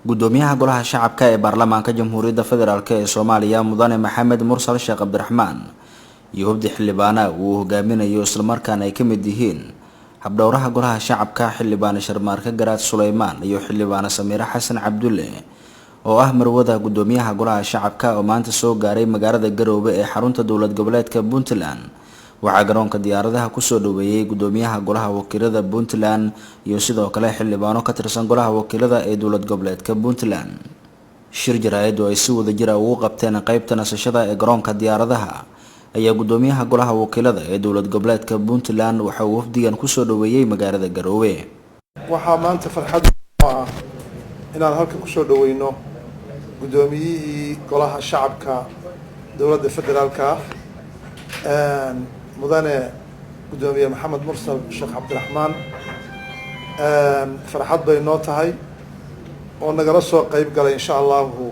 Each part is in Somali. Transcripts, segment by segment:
gudoomiyaha golaha shacabka ee baarlamaanka jamhuuriyadda federaalk ee Soomaaliya mudane Maxamed Mursal Sheekh Cabdiraxmaan iyo hubdi xildhibaana uu hogaaminayo isla markaana ay kamid yihiin habdhowraha golaha shacabka xildhibaan Sharmaarka Garaad Suleymaan iyo xildhibaan Samiira Xasan Cabdulle oo ah marwada gudoomiyaha golaha shacabka oo maanta soo gaaray magaalada Garowe ee xarunta dowlad goboleedka Puntland. waxaa garoonka diyaaradaha ku soo dhaweeyay gudoomiyaha golaha wakiilada Puntland iyo sidoo kale xildhibaano ka tirsan golaha wakiilada ee dowlad goboleedka Puntland. shir jaraa'id oo ay si wada jir ah ugu qabteen qaybta nasashada ee garoonka diyaaradaha ayaa gudoomiyaha golaha wakiilada ee dowlad goboleedka Puntland waxa uu wafdigan ku soo dhaweeyay magaalada Garowe. waxaa maanta farxad ah inaan halka ku soo dhaweyno gudoomiyihii golaha shacabka dowladda federaalka mudane gudoomiye Maxamed Mursal Sheekh Cabdiraxmaan. farxad bay noo tahay oo nagala soo qayb galay insha allahu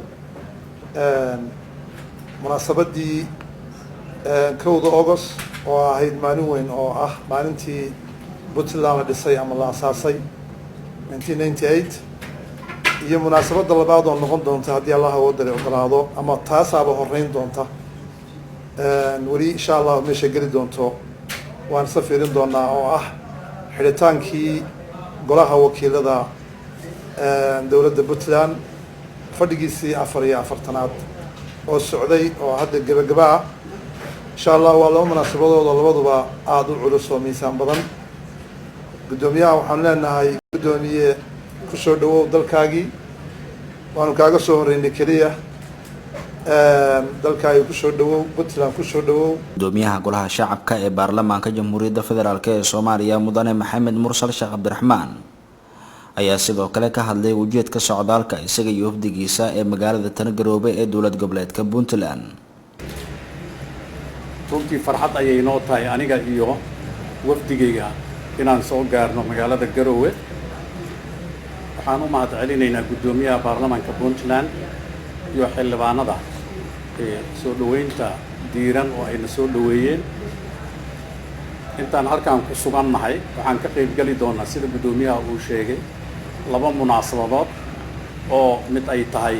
munaasabadii 1 August oo ahayd maalin weyn oo ah maalintii Puntland la dhisay ama la asaasay 1998 iyo munaasabada labaad oo noqon doonta haddii Allah wadare ogolaado ama taasaaba horeyn doonta wali insha Allah meesha geli doonto waan safirin doonaa oo ah xidhitaankii golaha wakiilada dowladda Puntland fadhigiisii 44aad oo socday oo hadda gabagaba ah insha Allah waa laba munaasabadood oo labaduba aad u culus oo miisaan badan. gudoomiyaha waxaan leenahay gudoomiye ku soo dhawow dalkaagii waanu kaaga soo horeynay kaliya dalkaaga ku soo dhawow Puntland ku soo dhawow. gudoomiyaha golaha shacabka ee baarlamaanka jamhuuriyadda federaalk ee Soomaaliya mudane Maxamed Mursal Sheekh Cabdiraxmaan ayaa sidoo kale ka hadlay ujeedka socdaalka isaga iyo wafdigiisa ee magaalada Garowe ee dowlad goboleedka Puntland. runtii farxad ayay noo tahay aniga iyo wafdigayga inaan soo gaarno magaalada Garowe. waxaan u mahadcelinaynaa gudoomiyaha baarlamaanka Puntland iyo xildhibaanada soo dhaweynta diiran oo ayna soo dhaweeyeen. intaan halkaan ku sugannahay waxaan ka qayb gali doonaa sida gudoomiyaha uu sheegay laba munaasabadood oo mid ay tahay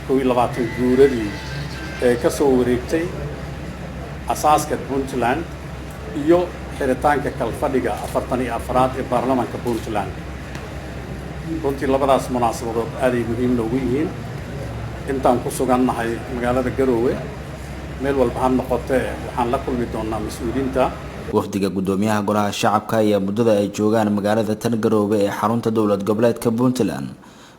22 guuradii ee ka soo wareegtay asaaska Puntland iyo xiritaanka kalfadhiga 44aad ee baarlamaanka Puntland. runtii labadaas munaasabadood aad ay muhiim noogu yihiin. intaan ku sugannahay magaalada Garowe meel walba ha noqotee waxaan la kulmi doonaa mas'uuliyiinta. wafdiga gudoomiyaha golaha shacabka ayaa muddada ay joogaan magaalada Garowe ee xarunta dowlad goboleedka Puntland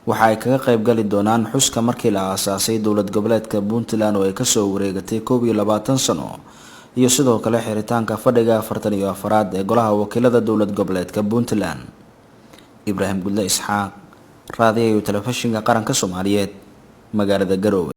waxa ay kaga qayb gali doonaan xuska markii la aasaasay dowlad goboleedka Puntland oo ay ka soo wareegatay 21 sano iyo sidoo kale xiritaanka fadhiga 44aad ee golaha wakiilada dowlad goboleedka Puntland. Ibrahim Gudle Isxaaq, raadiyaha telefishinka qaranka Soomaaliyeed, magaalada Garowe.